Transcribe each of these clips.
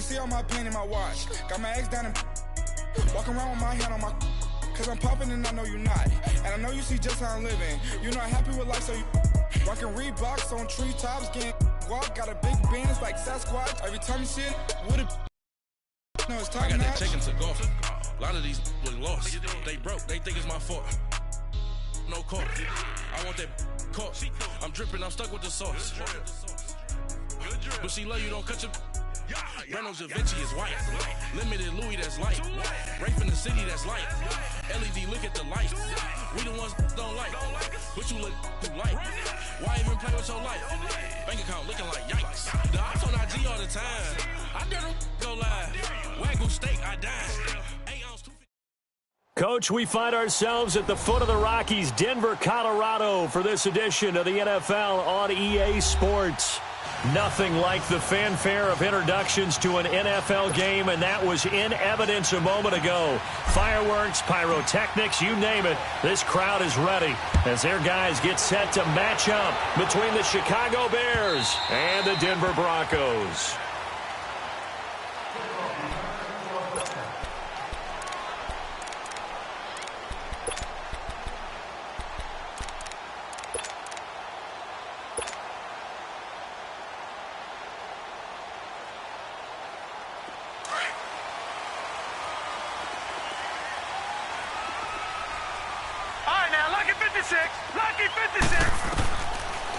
see all my pain in my watch. Got my ex down and walking around with my hand on my. Cause I'm popping and I know you're not. And I know you see just how I'm living. You're not happy with life, so you rockin' Reeboks on treetops, getting walk. Got a big Benz like Sasquatch. Every time you see it, with a no, it's time. I got that check and took off. A lot of these look lost. They broke, they think it's my fault. No court. I want that court. I'm dripping, I'm stuck with the sauce. But she love you, don't cut your. Reynolds Da Vinci is white. Limited Louis, that's light. Rafe in the city, that's light. LED, look at the light. We the ones don't like. But you look too light. Why even play with your life? Bank account looking like yikes. The ops on IG all the time. I dare them go live. Wagyu steak, I died. Coach, we find ourselves at the foot of the Rockies, Denver, Colorado, for this edition of the NFL on EA Sports. Nothing like the fanfare of introductions to an NFL game, and that was in evidence a moment ago. Fireworks, pyrotechnics, you name it. This crowd is ready as their guys get set to match up between the Chicago Bears and the Denver Broncos.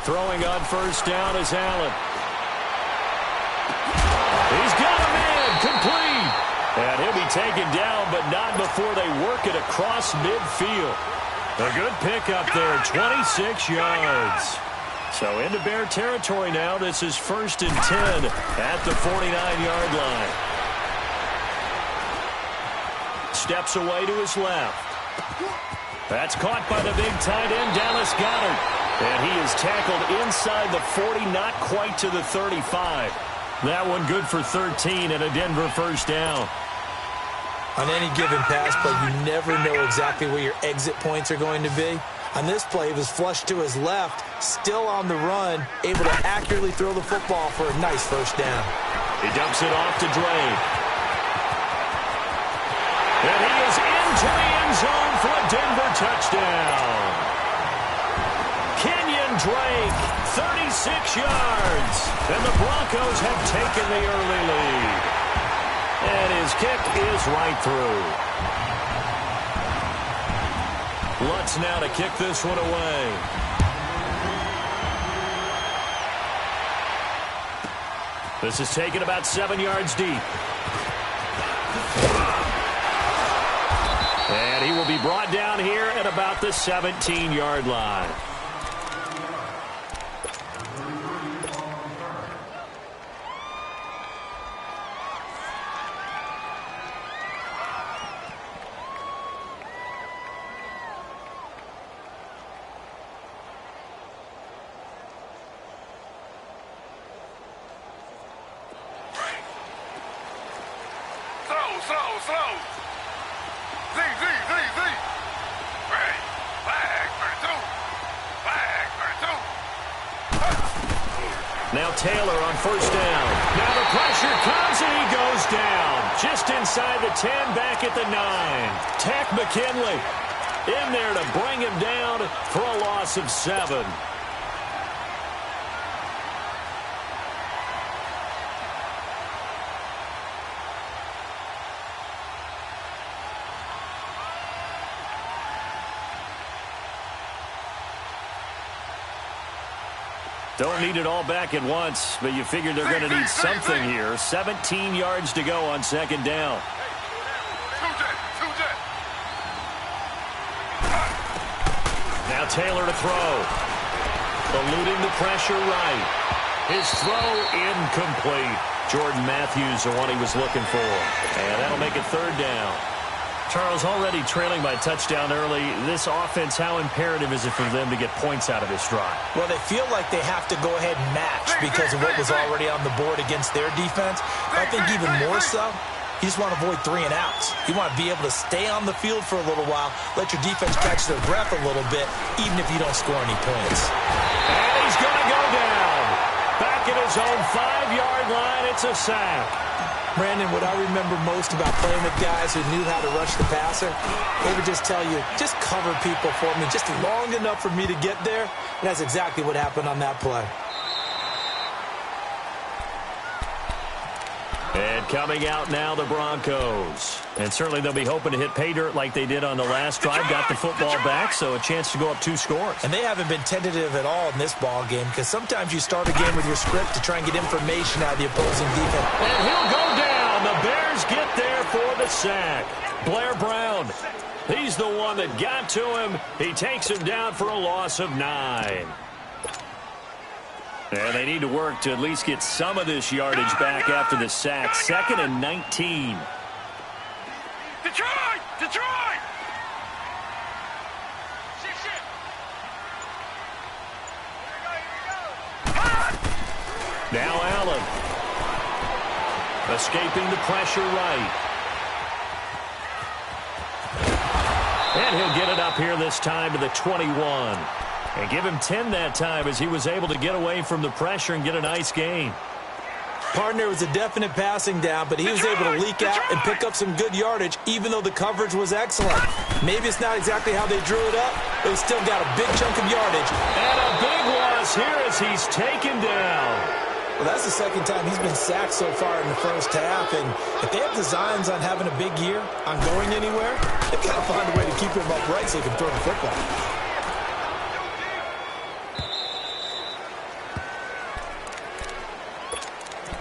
Throwing on first down is Allen. He's got a man, complete. And he'll be taken down, but not before they work it across midfield. A good pickup there, 26 yards. So into Bear territory now. This is 1st and 10 at the 49-yard line. Steps away to his left. That's caught by the big tight end, Dallas Goedert. And he is tackled inside the 40, not quite to the 35. That one good for 13 and a Denver first down. On any given pass play, you never know exactly where your exit points are going to be. On this play, it was flushed to his left, still on the run, able to accurately throw the football for a nice first down. He dumps it off to Drake. And he is into the end zone for a Denver touchdown. Kenyon Drake, 36 yards. And the Broncos have taken the early lead. And his kick is right through. Lutz now to kick this one away. This is taken about 7 yards deep. And he will be brought down here at about the 17-yard line. Slow. Z. Ready. Flag for two. Now Taylor on first down. Now the pressure comes and he goes down. Just inside the 10, back at the 9. Tack McKinley in there to bring him down for a loss of 7. Don't need it all back at once, but you figure they're going to need something here. 17 yards to go on second down. Now Taylor to throw. Eluding the pressure right. His throw incomplete. Jordan Matthews, the one he was looking for. And that'll make it third down. Charles, already trailing by touchdown early. This offense, how imperative is it for them to get points out of this drive? Well, they feel like they have to go ahead and match because of what was already on the board against their defense. I think even more so, you just want to avoid 3 and outs. You want to be able to stay on the field for a little while, let your defense catch their breath a little bit, even if you don't score any points. And he's going to go down. Back at his own 5-yard line, it's a sack. Brandon, what I remember most about playing with guys who knew how to rush the passer, they would just tell you, just cover people for me, just long enough for me to get there. And that's exactly what happened on that play. And coming out now, the Broncos. And certainly they'll be hoping to hit pay dirt like they did on the last drive. Got the football back, so a chance to go up 2 scores. And they haven't been tentative at all in this ball game, because sometimes you start a game with your script to try and get information out of the opposing defense. And he'll go down. The Bears get there for the sack. Blair Brown, he's the one that got to him. He takes him down for a loss of 9. And they need to work to at least get some of this yardage back after the sack. 2nd and 19. Detroit! Detroit! Now Allen. Escaping the pressure right. And he'll get it up here this time to the 21. And give him 10 that time as he was able to get away from the pressure and get a nice gain. Partner was a definite passing down, but he was able to leak out and pick up some good yardage, even though the coverage was excellent. Maybe it's not exactly how they drew it up, but he still got a big chunk of yardage. And a big loss here as he's taken down. Well, that's the second time he's been sacked so far in the first half, and if they have designs on having a big year, on going anywhere, they've got to find a way to keep him upright so he can throw the football.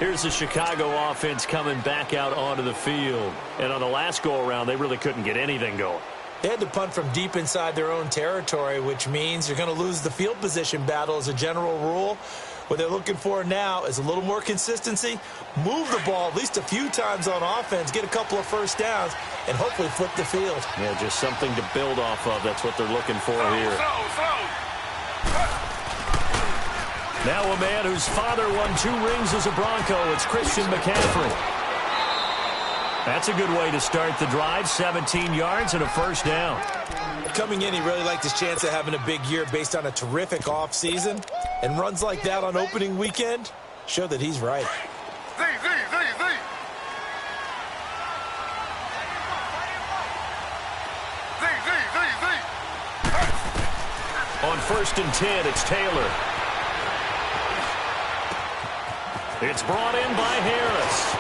Here's the Chicago offense coming back out onto the field. And on the last go-around, they really couldn't get anything going. They had to punt from deep inside their own territory, which means you're going to lose the field position battle as a general rule. What they're looking for now is a little more consistency, move the ball at least a few times on offense, get a couple of first downs, and hopefully flip the field. Yeah, just something to build off of. That's what they're looking for here. Now a man whose father won 2 rings as a Bronco. It's Christian McCaffrey. That's a good way to start the drive. 17 yards and a first down. Coming in, he really liked his chance of having a big year based on a terrific offseason. And runs like that on opening weekend show that he's right. Z. On 1st and 10, it's Taylor. It's brought in by Harris.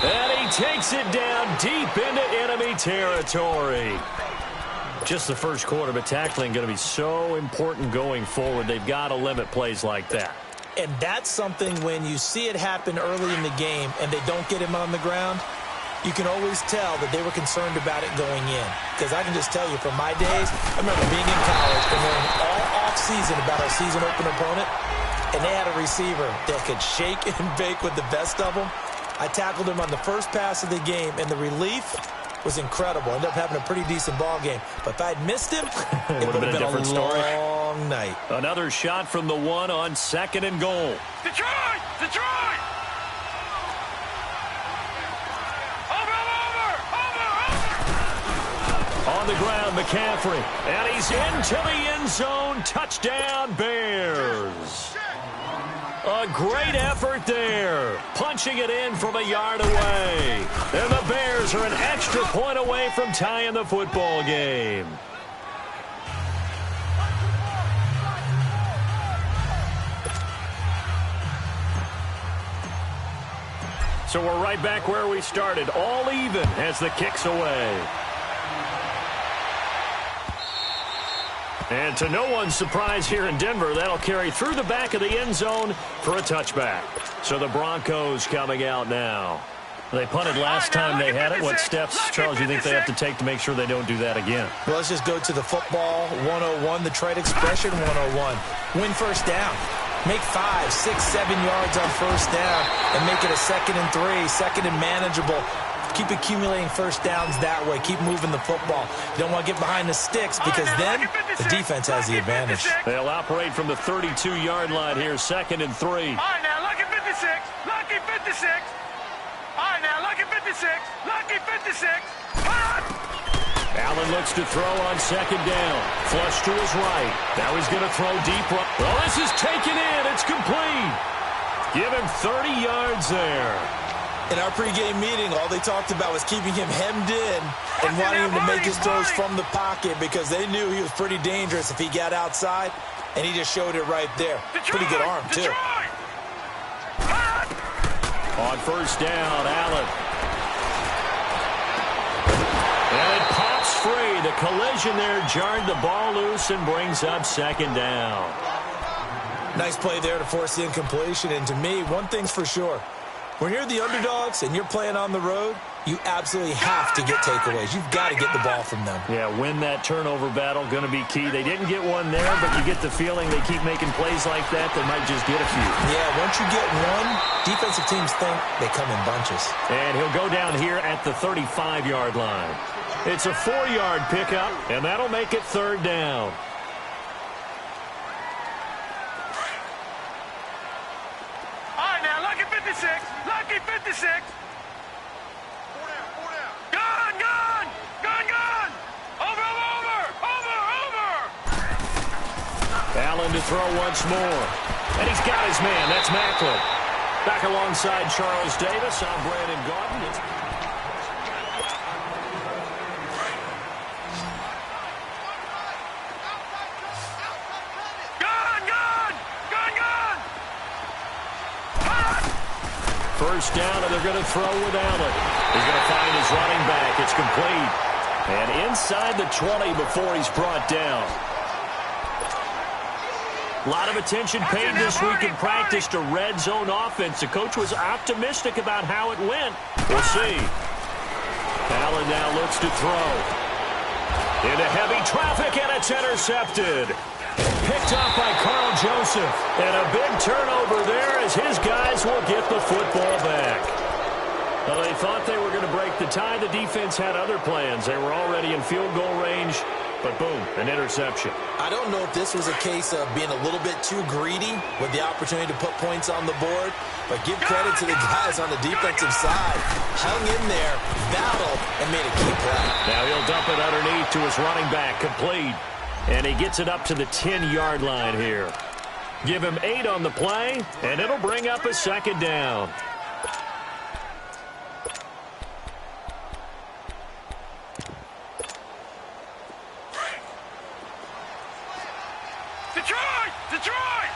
And he takes it down deep into enemy territory. Just the first quarter, but tackling going to be so important going forward. They've got to limit plays like that. And that's something when you see it happen early in the game and they don't get him on the ground, you can always tell that they were concerned about it going in. Because I can just tell you from my days, I remember being in college and learning all off-season about our season opener opponent, and they had a receiver that could shake and bake with the best of them. I tackled him on the first pass of the game, and the relief was incredible. Ended up having a pretty decent ball game. But if I'd missed him, it would have been a different story. Long night. Another shot from the 1 on 2nd and goal. Detroit! Detroit! On the ground, McCaffrey. And he's into the end zone. Touchdown, Bears. A great effort there. Punching it in from a yard away. And the Bears are an extra point away from tying the football game. So we're right back where we started. All even as the kick's away. And to no one's surprise here in Denver, that'll carry through the back of the end zone for a touchback. So the Broncos coming out now. They punted last time they had it. What steps, Charles, do you think they have to take to make sure they don't do that again? Well, let's just go to the football 101, the trade expression 101. Win first down. Make 5, 6, 7 yards on first down and make it a 2nd and 3, 2nd and manageable. Keep accumulating first downs that way. Keep moving the football. You don't want to get behind the sticks because then the defense has the advantage. They'll operate from the 32-yard line here, 2nd and 3. All right, now, lucky 56. Lucky 56. All right, now, lucky 56. Lucky 56. Allen looks to throw on 2nd down. Flush to his right. Now he's going to throw deep right. Well, this is taken in. It's complete. Give him 30 yards there. In our pregame meeting, all they talked about was keeping him hemmed in and wanting him to make his throws from the pocket because they knew he was pretty dangerous if he got outside, and he just showed it right there. Pretty good arm, too. On first down, Allen. And it pops free. The collision there jarred the ball loose and brings up second down. Nice play there to force the incompletion, and to me, one thing's for sure. When you're the underdogs and you're playing on the road, you absolutely have to get takeaways. You've got to get the ball from them. Yeah, win that turnover battle, going to be key. They didn't get one there, but you get the feeling they keep making plays like that, they might just get a few. Yeah, once you get one, defensive teams think they come in bunches. And he'll go down here at the 35-yard line. It's a 4-yard pickup, and that'll make it third down. All right, now, lucky 56. Lucky 56. Gun, gun! Gun, gun! Over, over, over, over! Allen to throw once more. And he's got his man. That's Macklin. Back alongside Charles Davis. I'm Brandon Gaudin. Gun, gun! Gun, gun! First down, and they're going to throw with Allen. He's going to find his running back. It's complete. And inside the 20 before he's brought down. A lot of attention paid this week in practice to red zone offense. The coach was optimistic about how it went. We'll see. Allen now looks to throw. Into heavy traffic, and it's intercepted. Picked up by Carl Joseph. And a big turnover there as his guys will get the football back. Well, they thought they were going to break the tie. The defense had other plans. They were already in field goal range, but boom, an interception. I don't know if this was a case of being a little bit too greedy with the opportunity to put points on the board, but give credit to the guys on the defensive side. Hung in there, battled, and made a key play. Now he'll dump it underneath to his running back, complete. And he gets it up to the 10-yard line here. Give him 8 on the play, and it'll bring up a second down. Detroit! Detroit!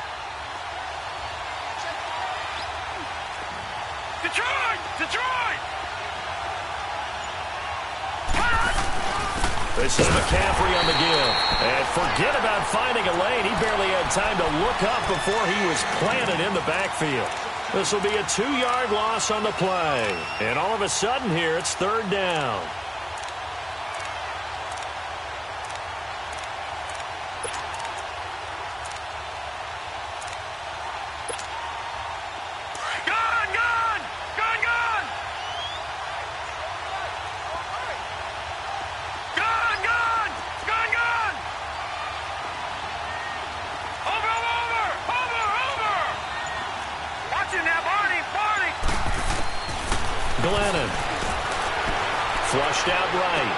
Detroit! Detroit! This is McCaffrey on the give. And forget about finding a lane. He barely had time to look up before he was planted in the backfield. This will be a 2-yard loss on the play. And all of a sudden here, it's third down. Gun, gun! Gun, gun! Gun, gun! Gun, gun! Over, over, over, over! Watch it now, Barney, Barney! Glennon. Flushed out right.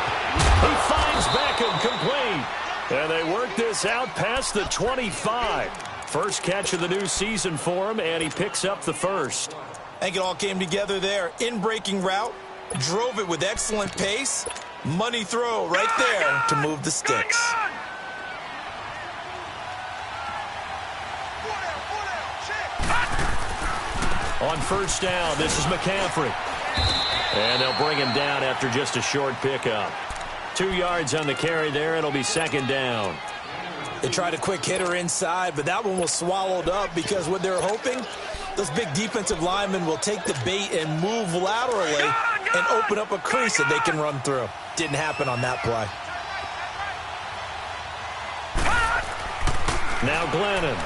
He finds Beckham, complete. And they work this out past the 25. First catch of the new season for him, and he picks up the first. I think it all came together there. In-breaking route, drove it with excellent pace. Money throw right there to move the sticks. On first down, this is McCaffrey. And they'll bring him down after just a short pickup. 2 yards on the carry there. It'll be second down. They tried a quick hitter inside, but that one was swallowed up because what they're hoping, those big defensive linemen will take the bait and move laterally and open up a crease that they can run through. Didn't happen on that play. Now Glennon.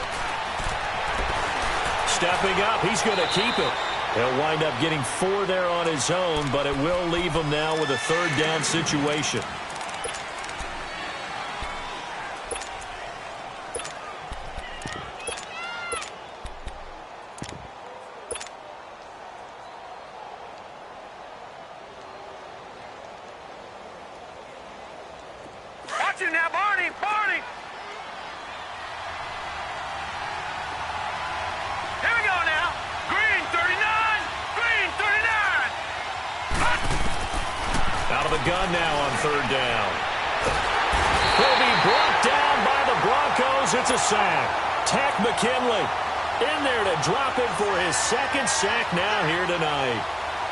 Stepping up, he's going to keep it. He'll wind up getting 4 there on his own, but it will leave him now with a third down situation. Watch it now, Barney, Barney! Here we go now. Out of the gun now on third down. He'll be brought down by the Broncos. It's a sack. Tack McKinley in there to drop it for his second sack now here tonight.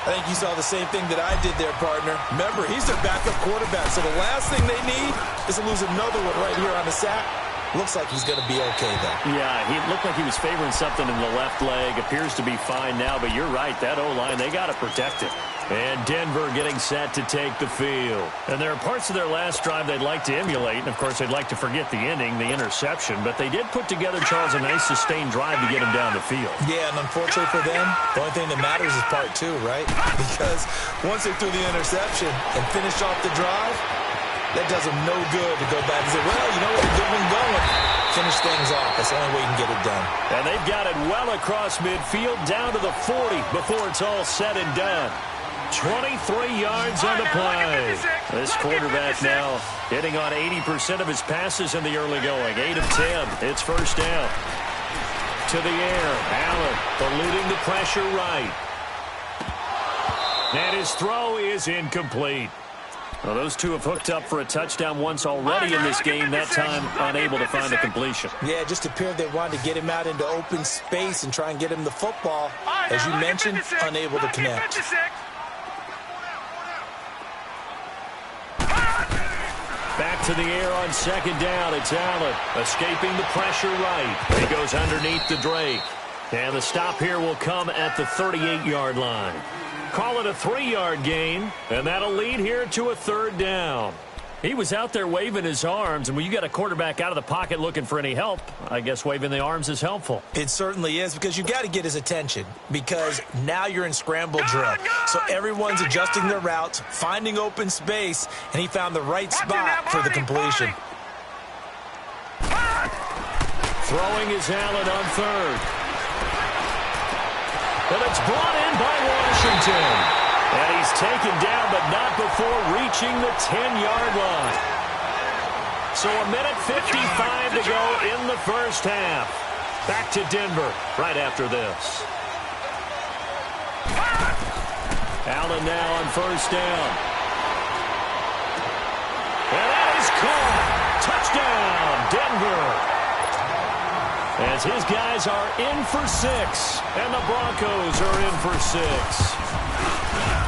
I think you saw the same thing that I did there, partner. Remember, he's their backup quarterback, so the last thing they need is to lose another one right here on the sack. Looks like he's going to be okay, though. Yeah, he looked like he was favoring something in the left leg. Appears to be fine now, but you're right. That O-line, they got to protect it. And Denver getting set to take the field. And there are parts of their last drive they'd like to emulate. And, of course, they'd like to forget the ending, the interception. But they did put together, Charles, a nice sustained drive to get him down the field. Yeah, and unfortunately for them, the only thing that matters is part two, right? Because once they threw the interception and finished off the drive, that does them no good to go back and say, well, you know what, a good one going. Finish things off. That's the only way you can get it done. And they've got it well across midfield down to the 40 before it's all said and done. 23 yards on the play. This quarterback now hitting on 80% of his passes in the early going. 8 of 10. It's first down. To the air. Allen eluding the pressure right. And his throw is incomplete. Well, those two have hooked up for a touchdown once already in this game, that time unable to find a completion. Yeah, it just appeared they wanted to get him out into open space and try and get him the football. As you mentioned, unable to connect. Back to the air on second down. It's Allen escaping the pressure right. He goes underneath to Drake. And the stop here will come at the 38-yard line. Call it a 3-yard gain, and that'll lead here to a third down. He was out there waving his arms, and when you got a quarterback out of the pocket looking for any help, I guess waving the arms is helpful. It certainly is, because you got to get his attention, because now you're in scramble drill. So everyone's adjusting their routes, finding open space, and he found the right spot for the completion. Throwing is Allen on third. And it's brought in by Washington. And he's taken down, but not before reaching the 10-yard line. So a minute 55 to go in the first half. Back to Denver right after this. Allen now on first down. And that is caught. Touchdown, Denver. As his guys are in for 6, and the Broncos are in for 6.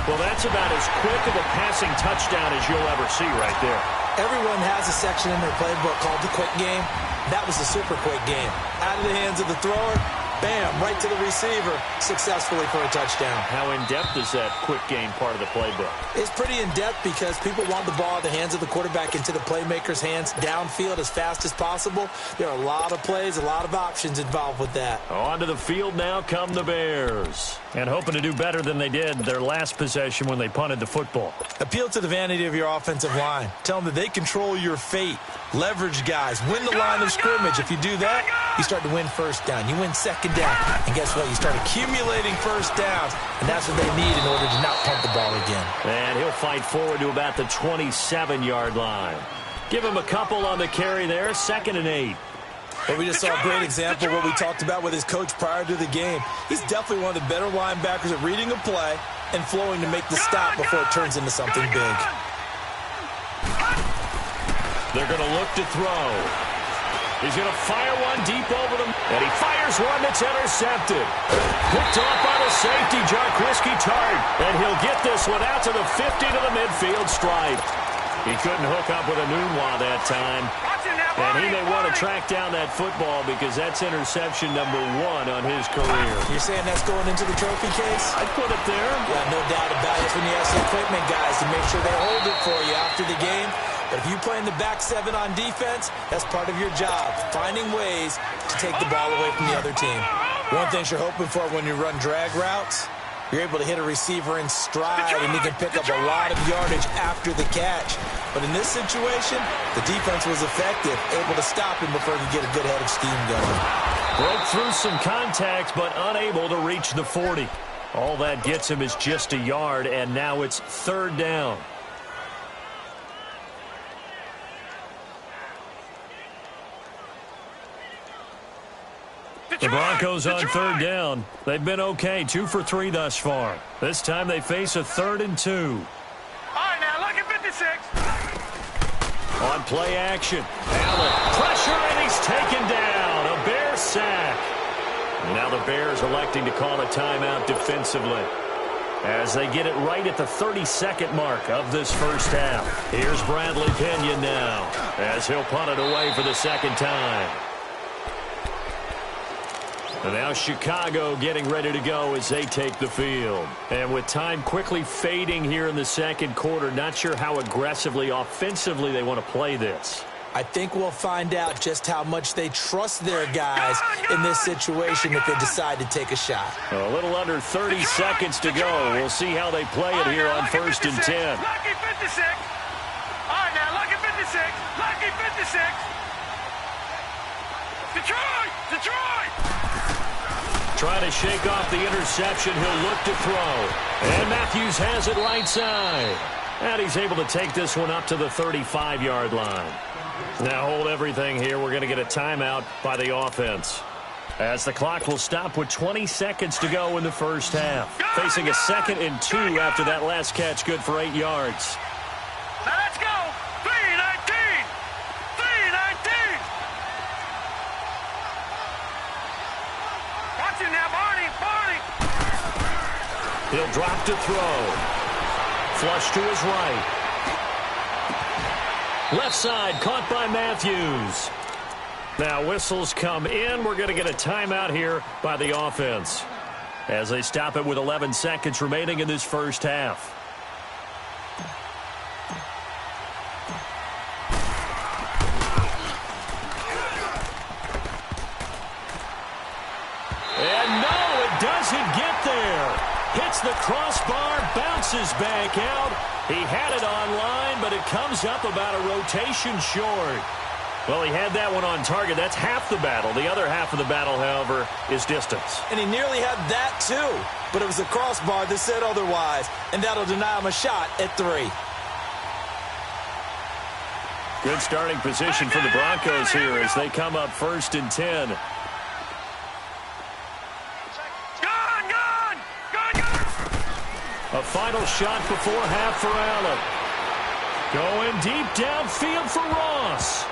Well, that's about as quick of a passing touchdown as you'll ever see right there. Everyone has a section in their playbook called the quick game. That was a super quick game. Out of the hands of the thrower, bam, right to the receiver, successfully for a touchdown. How in-depth is that quick game part of the playbook? It's pretty in-depth because people want the ball in the hands of the quarterback into the playmaker's hands downfield as fast as possible. There are a lot of plays, a lot of options involved with that. Onto the field now come the Bears. And hoping to do better than they did their last possession when they punted the football. Appeal to the vanity of your offensive line. Tell them that they control your fate. Leverage guys. Win the line of scrimmage. If you do that, you start to win first down. You win second down. And guess what? You start accumulating first downs. And that's what they need in order to not punt the ball again. And he'll fight forward to about the 27-yard line. Give him a couple on the carry there. 2nd and 8. But we just saw a great example of what we talked about with his coach prior to the game. He's definitely one of the better linebackers at reading a play and flowing to make the stop before it turns into something big. They're going to look to throw. He's going to fire one deep over them. And he fires one that's intercepted. Picked off by the safety, Jarquiski Tart. And he'll get this one out to the 50 to the midfield stripe. He couldn't hook up with a Nunwa that time. And he may want to track down that football because that's interception number 1 on his career. You're saying that's going into the trophy case? I'd put it there. Yeah, no doubt about it. That's when you ask the equipment guys to make sure they hold it for you after the game. But if you play in the back 7 on defense, that's part of your job, finding ways to take the ball away from the other team. One thing you're hoping for when you run drag routes, you're able to hit a receiver in stride, and he can pick up a lot of yardage after the catch. But in this situation, the defense was effective, able to stop him before he could get a good head of steam going. Broke through some contact, but unable to reach the 40. All that gets him is just a yard, and now it's 3rd down. The Broncos on 3rd down. They've been okay, 2 for 3 thus far. This time they face a 3rd and 2. All right, now, look at play action. Allen, pressure, and he's taken down. A Bear sack. And now the Bears electing to call a timeout defensively as they get it right at the 30-second mark of this first half. Here's Bradley Pinion now as he'll punt it away for the second time. And now Chicago getting ready to go as they take the field. And with time quickly fading here in the second quarter, not sure how aggressively, offensively they want to play this. I think we'll find out just how much they trust their guys in this situation if they decide to take a shot. A little under 30 seconds to go. We'll see how they play it here on 1st and 10. Lucky 56. All right, now, lucky 56. Lucky 56. Detroit! Trying to shake off the interception. He'll look to throw. And Matthews has it right side. And he's able to take this one up to the 35-yard line. Now hold everything here. We're going to get a timeout by the offense, as the clock will stop with 20 seconds to go in the first half. Facing a 2nd and 2 after that last catch, good for 8 yards. Now let's go. 3-19. 3-19. Watch him now, Barney. He'll drop to throw. Flush to his right. Left side, caught by Matthews. Now whistles come in. We're going to get a timeout here by the offense as they stop it with 11 seconds remaining in this first half. And no, it doesn't get there. Hits the crossbar, bounces back out. He had it online, but it comes up about a rotation short. Well, he had that one on target. That's half the battle. The other half of the battle, however, is distance. And he nearly had that, too. But it was the crossbar that said otherwise, and that'll deny him a shot at 3. Good starting position for the Broncos here as they come up 1st and 10. A final shot before half for Allen. Going deep downfield for Ross.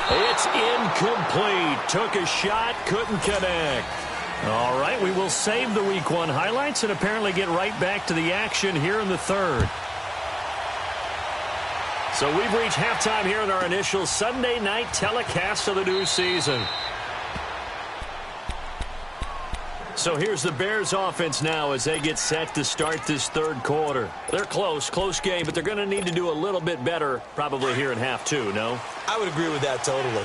It's incomplete. Took a shot, couldn't connect. All right, we will save the Week 1 highlights and apparently get right back to the action here in the third. So we've reached halftime here in our initial Sunday night telecast of the new season. So here's the Bears offense now as they get set to start this third quarter. They're close game, but they're going to need to do a little bit better probably here in half 2, no? I would agree with that totally.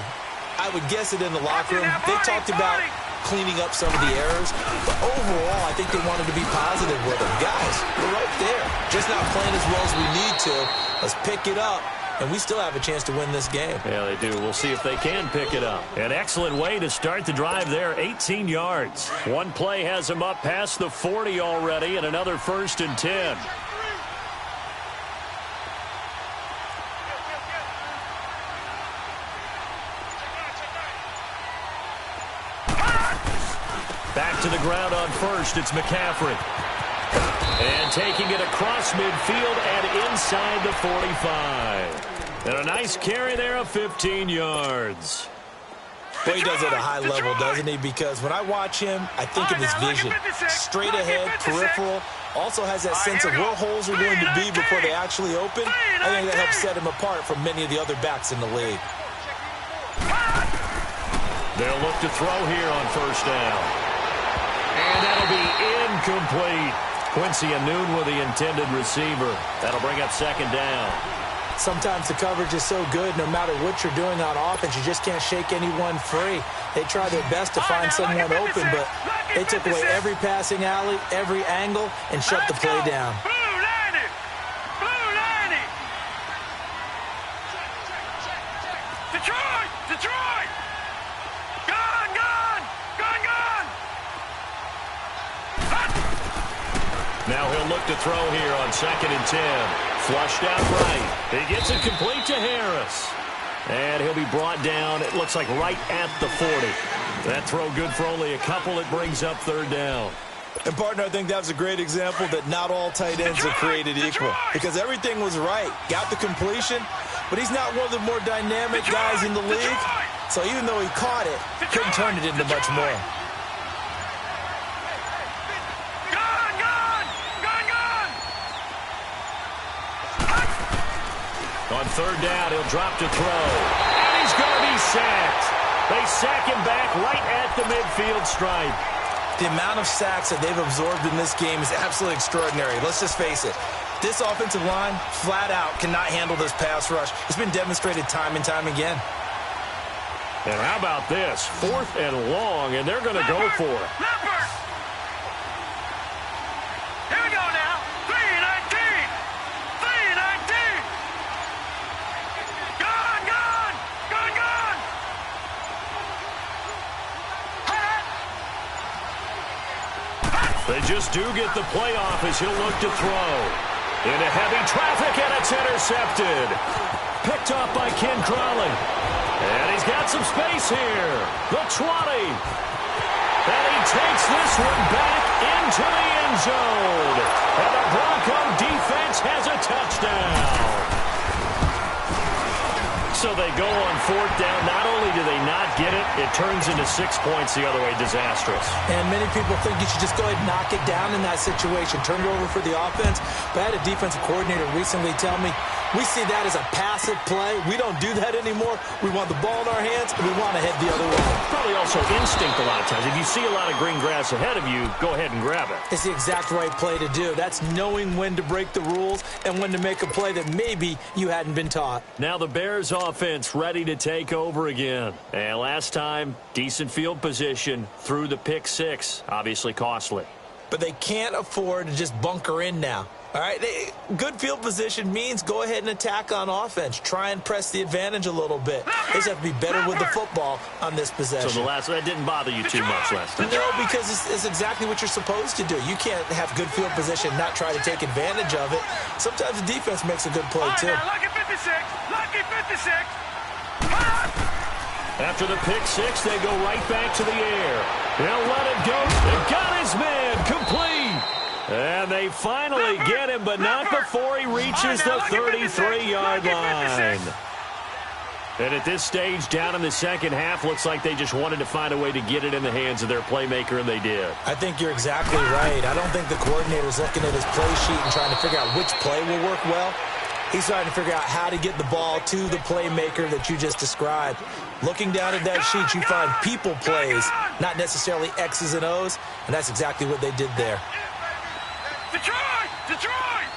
I would guess it in the locker room. They talked about cleaning up some of the errors, but overall I think they wanted to be positive with them. Guys, we're right there. Just not playing as well as we need to. Let's pick it up. And we still have a chance to win this game. Yeah, they do. We'll see if they can pick it up. An excellent way to start the drive there, 18 yards. One play has them up past the 40 already, and another 1st and 10. Back to the ground on 1st, it's McCaffrey. And taking it across midfield and inside the 45. And a nice carry there of 15 yards. Well, he does it at a high level, doesn't he? Because when I watch him, I think of his vision. Straight ahead, peripheral. Also has that sense of where holes are going to be before they actually open. I think that helps set him apart from many of the other backs in the league. They'll look to throw here on 1st down. And that'll be incomplete. Quincy Anoon with the intended receiver. That'll bring up 2nd down. Sometimes the coverage is so good, no matter what you're doing on offense, you just can't shake anyone free. They try their best to find someone open, but they took away every passing alley, every angle, and shut the play down. Detroit! Gone! Now he'll look to throw here on 2nd and 10. Flushed out right. He gets it complete to Harris. And he'll be brought down, it looks like right at the 40. That throw good for only a couple. It brings up 3rd down. And, partner, I think that's a great example that not all tight ends are created equal. Because everything was right. Got the completion, but he's not one of the more dynamic guys in the league. So even though he caught it, couldn't turn it into much more. On third down, he'll drop to throw. And he's going to be sacked. They sack him back right at the midfield stripe. The amount of sacks that they've absorbed in this game is absolutely extraordinary. Let's just face it. This offensive line, flat out, cannot handle this pass rush. It's been demonstrated time and time again. And how about this? 4th and long, and they're going to go for it. Here we go now. 3-19. 3-19. Gone, gone. Gone, gone. They just do get the playoff as he'll look to throw. Into heavy traffic, and it's intercepted. Picked off by Ken Crawley. And he's got some space here. The 20. And he takes this one back into the end zone. And the Bronco defense has a touchdown. So they go on 4th down. Not only do they not get it, it turns into 6 points the other way. Disastrous. And many people think you should just go ahead and knock it down in that situation. Turn it over for the offense. But I had a defensive coordinator recently tell me, we see that as a passive play. We don't do that anymore. We want the ball in our hands, and we want to head the other way. Probably also instinct a lot of times. If you see a lot of green grass ahead of you, go ahead and grab it. It's the exact right play to do. That's knowing when to break the rules and when to make a play that maybe you hadn't been taught. Now the Bears offense ready to take over again. And last time, decent field position through the pick 6. Obviously costly. But they can't afford to just bunker in now. All right, good field position means go ahead and attack on offense. Try and press the advantage a little bit. They just have to be better with the football on this possession. So that didn't bother you too much last time? No, because it's exactly what you're supposed to do. You can't have good field position and not try to take advantage of it. Sometimes the defense makes a good play, too. Lucky 56. Lucky 56. After the pick 6, they go right back to the air. They'll let it go. They've got his man complete. And they finally get him, but not before he reaches the 33-yard line. And at this stage, down in the second half, looks like they just wanted to find a way to get it in the hands of their playmaker, and they did. I think you're exactly right. I don't think the coordinator's looking at his play sheet and trying to figure out which play will work well. He's trying to figure out how to get the ball to the playmaker that you just described. Looking down at that sheet, you find people plays, not necessarily X's and O's, and that's exactly what they did there. Detroit! Detroit!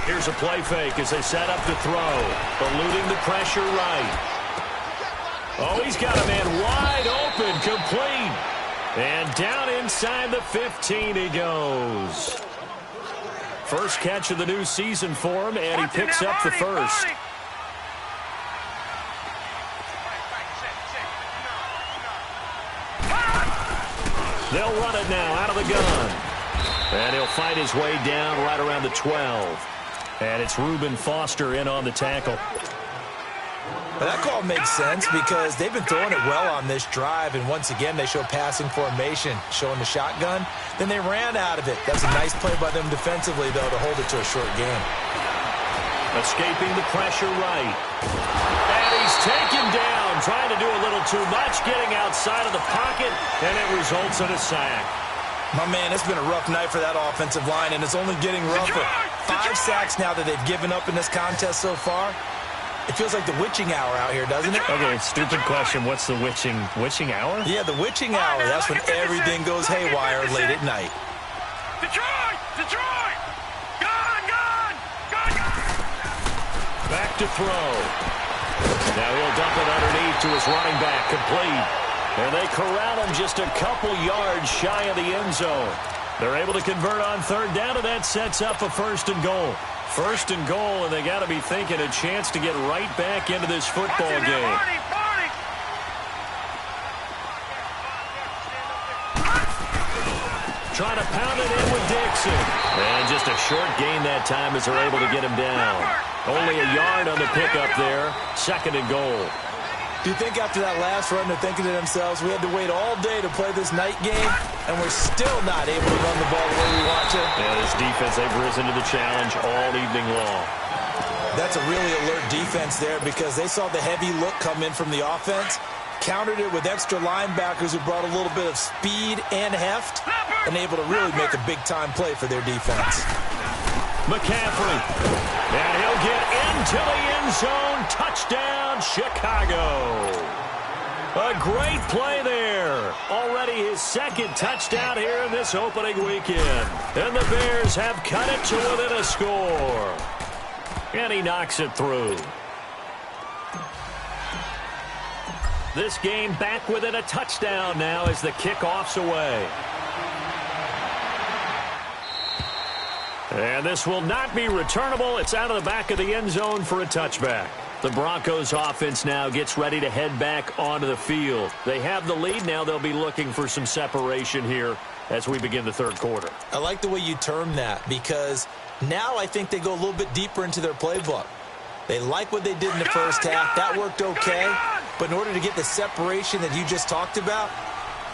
Here's a play fake as they set up to throw. Eluding the pressure right. Oh, he's got a man wide open, complete. And down inside the 15 he goes. First catch of the new season for him, and he picks up the first. They'll run it now out of the gun. And he'll fight his way down right around the 12. And it's Reuben Foster in on the tackle. Well, that call makes sense because they've been throwing it well on this drive, and once again they show passing formation, showing the shotgun. Then they ran out of it. That's a nice play by them defensively, though, to hold it to a short game. Escaping the pressure right. And he's taken down, trying to do a little too much, getting outside of the pocket, and it results in a sack. My man, it's been a rough night for that offensive line, and it's only getting rougher. 5 sacks now that they've given up in this contest so far. It feels like the witching hour out here, doesn't it? Okay, stupid question. What's the witching hour? Yeah, the witching hour. That's when everything goes haywire late at night. Detroit! Detroit! Gone! Gone! Gone! Back to throw. Now he'll dump it underneath to his running back, complete. And they corral him just a couple yards shy of the end zone. They're able to convert on third down, and that sets up a 1st and goal. 1st and goal, and they got to be thinking a chance to get right back into this football game. Trying to pound it in with Dixon. And just a short gain that time as they're able to get him down. Only a yard on the pickup there. 2nd and goal. Do you think after that last run they're thinking to themselves, we had to wait all day to play this night game, and we're still not able to run the ball the way we want to? Yeah, this defense, they've risen to the challenge all evening long. That's a really alert defense there because they saw the heavy look come in from the offense, countered it with extra linebackers who brought a little bit of speed and heft, and able to really make a big-time play for their defense. McCaffrey, and he'll get into the end zone. Touchdown, Chicago. A great play there. Already his second touchdown here in this opening weekend. And the Bears have cut it to within a score. And he knocks it through. This game back within a touchdown now as the kickoff's away. And this will not be returnable. It's out of the back of the end zone for a touchback. The Broncos offense now gets ready to head back onto the field. They have the lead. Now they'll be looking for some separation here as we begin the third quarter. I like the way you term that because now I think they go a little bit deeper into their playbook. They like what they did in the first half. That worked okay. But in order to get the separation that you just talked about,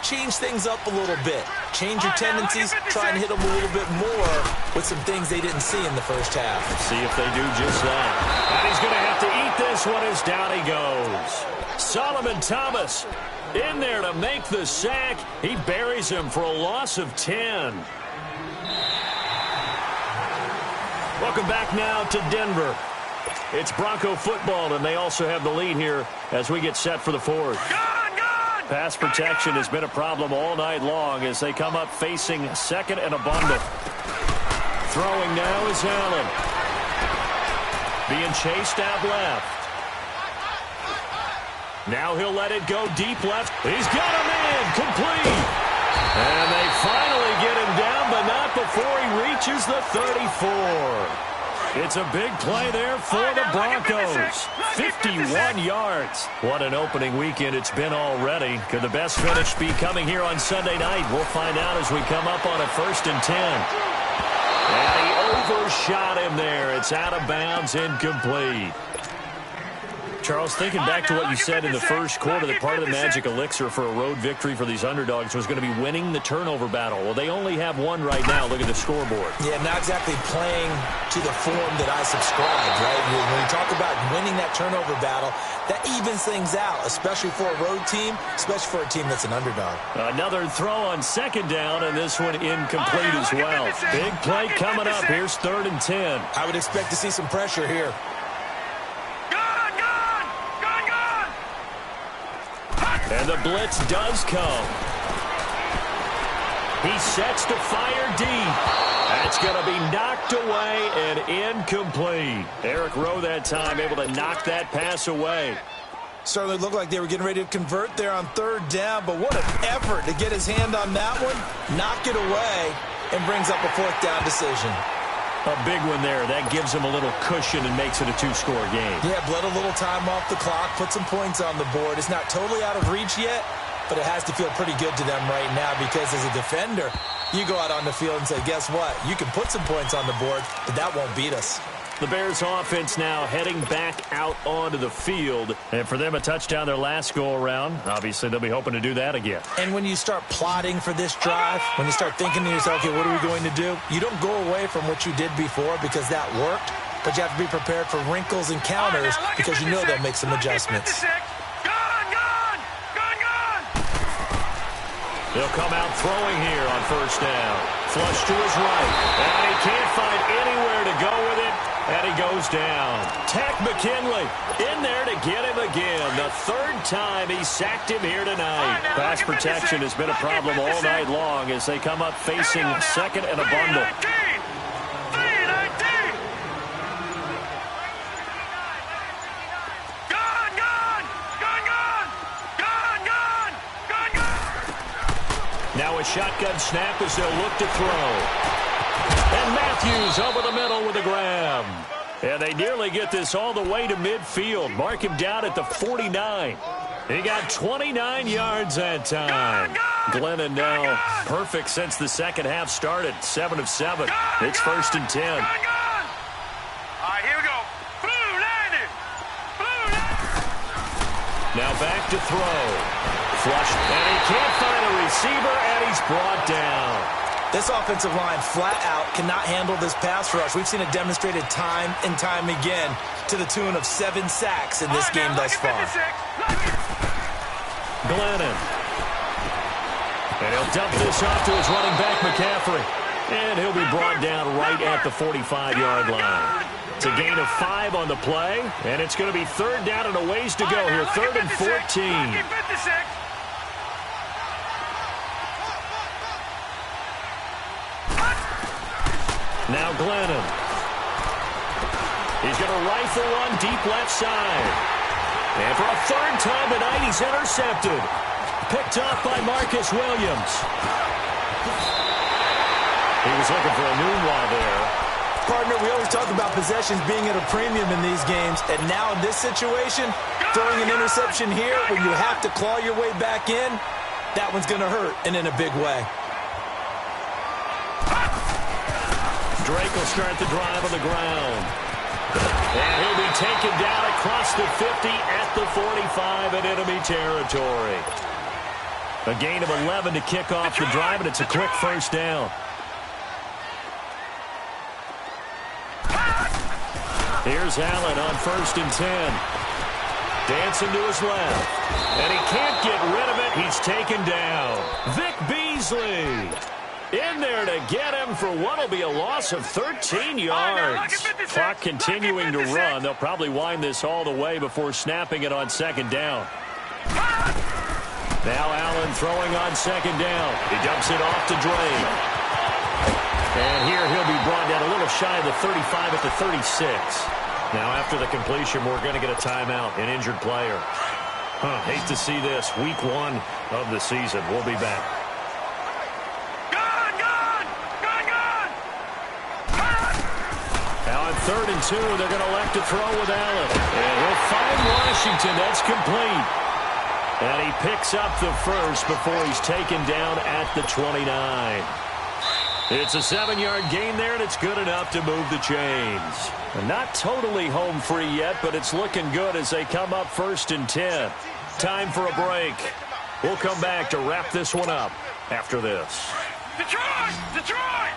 change things up a little bit. Change your tendencies, try and hit them a little bit more with some things they didn't see in the first half. Let's see if they do just that. And he's going to have to eat this one as down he goes. Solomon Thomas in there to make the sack. He buries him for a loss of 10. Welcome back now to Denver. It's Bronco football, and they also have the lead here as we get set for the fourth. Pass protection has been a problem all night long as they come up facing second and a bundle. Throwing now is Allen. Being chased out left. Now he'll let it go deep left. He's got him in. Complete. And they finally get him down, but not before he reaches the 34. It's a big play there for the Broncos. 51 yards. What an opening weekend it's been already. Could the best finish be coming here on Sunday night? We'll find out as we come up on a 1st and 10. And he overshot him there. It's out of bounds, incomplete. Charles, thinking back to what you said in the first quarter, that part of the magic elixir for a road victory for these underdogs was going to be winning the turnover battle. Well, they only have one right now. Look at the scoreboard. Yeah, not exactly playing to the form that I subscribe, right? When you talk about winning that turnover battle, that evens things out, especially for a road team, especially for a team that's an underdog. Another throw on second down, and this one incomplete as well. Big play coming up. Here's 3rd and 10. I would expect to see some pressure here. And the blitz does come. He sets to fire deep. That's going to be knocked away and incomplete. Eric Rowe that time able to knock that pass away. Certainly looked like they were getting ready to convert there on 3rd down, but what an effort to get his hand on that one, knock it away, and brings up a 4th down decision. A big one there. That gives him a little cushion and makes it a 2-score game. Yeah, bled a little time off the clock, put some points on the board. It's not totally out of reach yet, but it has to feel pretty good to them right now because as a defender, you go out on the field and say, guess what? You can put some points on the board, but that won't beat us. The Bears offense now heading back out onto the field. And for them, a touchdown their last go-around. Obviously, they'll be hoping to do that again. And when you start plotting for this drive, when you start thinking to yourself, okay, what are we going to do? You don't go away from what you did before because that worked, but you have to be prepared for wrinkles and counters because you know they'll make some adjustments. They'll come out throwing here on 1st down. Flush to his right. And he can't find anywhere to go with it. And he goes down. Tack McKinley in there to get him again. The 3rd time he sacked him here tonight. Pass protection has been a problem all night long as they come up facing second and a bundle. Now a shotgun snap as they'll look to throw. And Matthews over the middle with a grab. And they nearly get this all the way to midfield. Mark him down at the 49. He got 29 yards that time. Glennon now perfect since the second half started. 7 of 7. It's 1st and 10. All right, here we go. Now back to throw. Flush, and he can't find a receiver, and he's brought down. This offensive line flat out cannot handle this pass rush. We've seen it demonstrated time and time again to the tune of 7 sacks in this game thus far. Glennon. And he'll dump this off to his running back, McCaffrey. And he'll be brought down right at the 45-yard line. It's a gain of 5 on the play, and it's going to be 3rd down and a ways to go here, 3rd and 14. Now Glennon. He's going to rifle one deep left side. And for a 3rd time tonight, he's intercepted. Picked off by Marcus Williams. He was looking for a Nunwa there. Partner, we always talk about possessions being at a premium in these games, and now in this situation, throwing an interception here when you have to claw your way back in, that one's going to hurt, and in a big way. Drake will start the drive on the ground. And he'll be taken down across the 50 at the 45 in enemy territory. A gain of 11 to kick off the drive, and it's a quick 1st down. Here's Allen on 1st and 10. Dancing to his left. And he can't get rid of it. He's taken down. Vic Beasley in there to get him for what will be a loss of 13 yards. Clock continuing to run. They'll probably wind this all the way before snapping it on 2nd down. Now Allen throwing on 2nd down. He dumps it off to Drake. And here he'll be brought down a little shy of the 35 at the 36. Now after the completion, we're going to get a timeout, an injured player. Hate to see this. Week 1 of the season. We'll be back. Now on 3rd and 2, they're going to elect to throw with Allen. And he'll find Washington. That's complete. And he picks up the 1st before he's taken down at the 29. It's a 7-yard gain there, and it's good enough to move the chains. Not totally home free yet, but it's looking good as they come up 1st and 10. Time for a break. We'll come back to wrap this one up after this. Detroit! Detroit!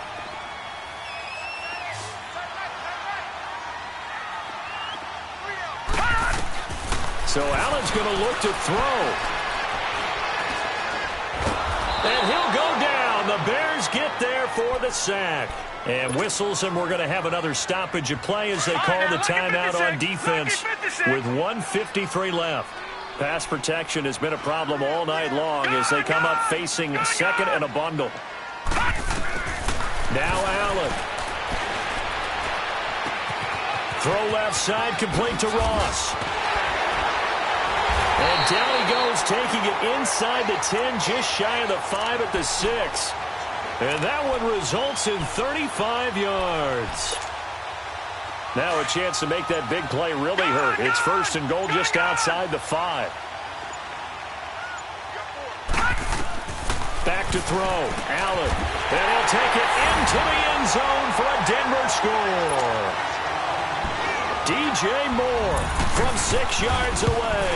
So Allen's going to look to throw. And he'll go down. The Bears get there for the sack. And whistles, and we're going to have another stoppage of play as they call the timeout on defense with 1:53 left. Pass protection has been a problem all night long as they come up facing 2nd and a bundle. Now Allen. Throw left side, complete to Ross. And down he goes, taking it inside the 10, just shy of the 5 at the 6. And that one results in 35 yards. Now a chance to make that big play really hurt. It's 1st and goal just outside the 5. Back to throw. Allen. And he'll take it into the end zone for a Denver score. DJ Moore from 6 yards away.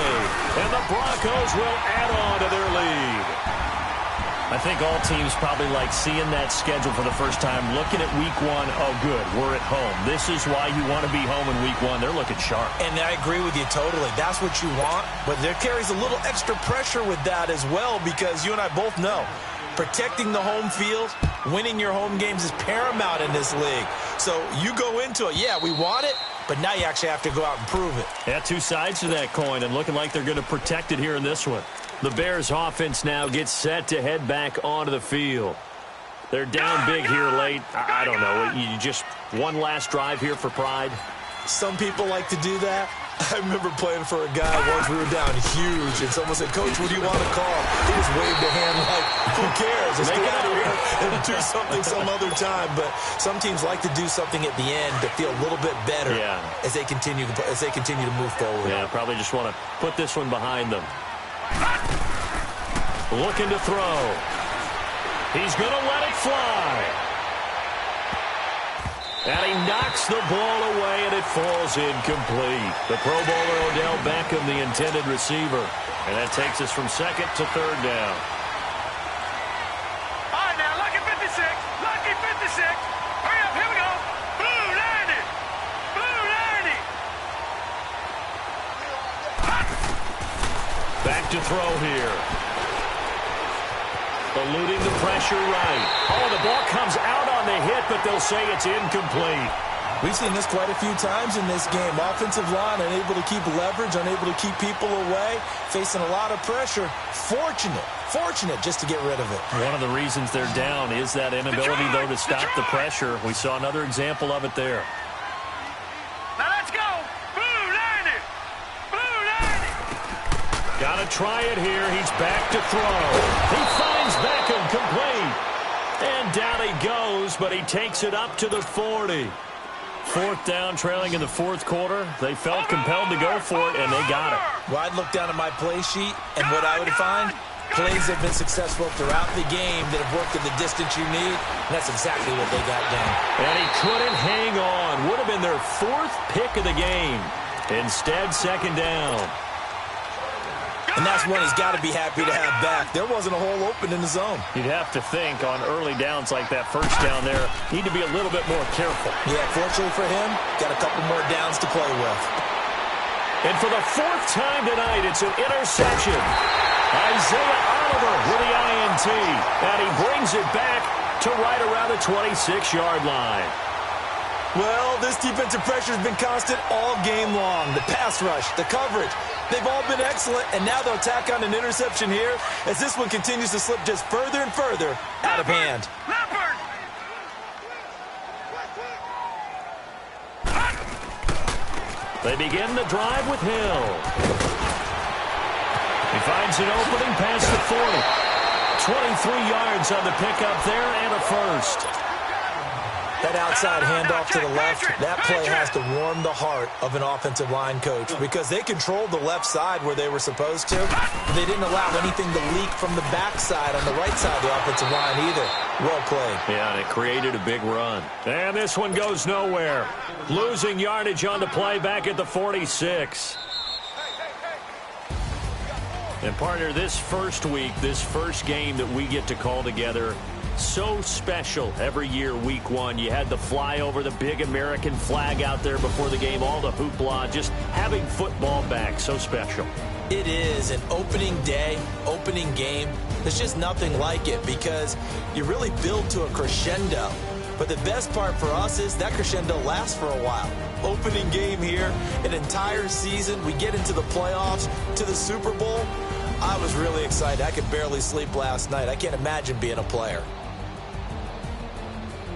And the Broncos will add on to their lead. I think all teams probably like seeing that schedule for the first time, looking at week 1. Oh, good, we're at home. This is why you want to be home in week 1. They're looking sharp. And I agree with you totally. That's what you want. But there carries a little extra pressure with that as well, because you and I both know protecting the home field, winning your home games is paramount in this league. So you go into it, yeah, we want it, but now you actually have to go out and prove it. Yeah, 2 sides to that coin, and looking like they're going to protect it here in this one. The Bears offense now gets set to head back onto the field. They're down big here late. I don't know. You just one last drive here for pride. Some people like to do that. I remember playing for a guy once. We were down huge, and someone said, "Coach, what do you want to call?" He just waved a hand like, who cares? Let's get out of here and do something some other time. But some teams like to do something at the end to feel a little bit better as they continue to move forward. Yeah, probably just want to put this one behind them. Looking to throw. He's going to let it fly. And he knocks the ball away, and it falls incomplete. The Pro Bowler Odell Beckham, the intended receiver. And that takes us from second to third down. All right, now, lucky 56. Lucky 56. Hurry up, here we go. Blue 90. Blue 90. Back to throw here. Eluding the pressure right. Oh, the ball comes out on the hit, but they'll say it's incomplete. We've seen this quite a few times in this game. Offensive line unable to keep leverage, unable to keep people away, facing a lot of pressure. Fortunate just to get rid of it. One of the reasons they're down is that inability, though, to stop the pressure. We saw another example of it there. Now let's go. Blue 90. Blue 90. Got to try it here. He's back to throw. He finds Beckham complete. And down he goes, but he takes it up to the 40. Fourth down, trailing in the fourth quarter. They felt compelled to go for it, and they got it. Well, I'd look down at my play sheet, and what I would find, plays have been successful throughout the game that have worked at the distance you need, and that's exactly what they got done. And he couldn't hang on. Would have been their fourth pick of the game. Instead, second down. And that's one he's got to be happy to have back. There wasn't a hole open in the zone. You'd have to think on early downs like that first down there, need to be a little bit more careful. Yeah, fortunately for him, got a couple more downs to play with. And for the fourth time tonight, it's an interception. Isaiah Oliver with the INT. And he brings it back to right around the 26-yard line. Well, this defensive pressure has been constant all game long. The pass rush, the coverage, they've all been excellent, and now they'll tack on an interception here as this one continues to slip just further and further out of hand. They begin the drive with Hill. He finds an opening past the 40. 23 yards on the pickup there and a first. That outside handoff to the left, that play has to warm the heart of an offensive line coach because they controlled the left side where they were supposed to. They didn't allow anything to leak from the backside on the right side of the offensive line either. Well played. Yeah, and it created a big run. And this one goes nowhere. Losing yardage on the play back at the 46. And partner, this first week, this first game that we get to call together, so special every year, week one. You had the flyover, the big American flag out there before the game, all the hoopla, just having football back, so special. It is an opening day, opening game. There's just nothing like it because you really build to a crescendo. But the best part for us is that crescendo lasts for a while. Opening game here, an entire season. We get into the playoffs, to the Super Bowl. I was really excited. I could barely sleep last night. I can't imagine being a player.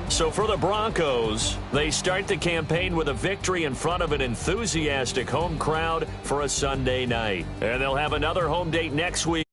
So for the Broncos, they start the campaign with a victory in front of an enthusiastic home crowd for a Sunday night. And they'll have another home date next week.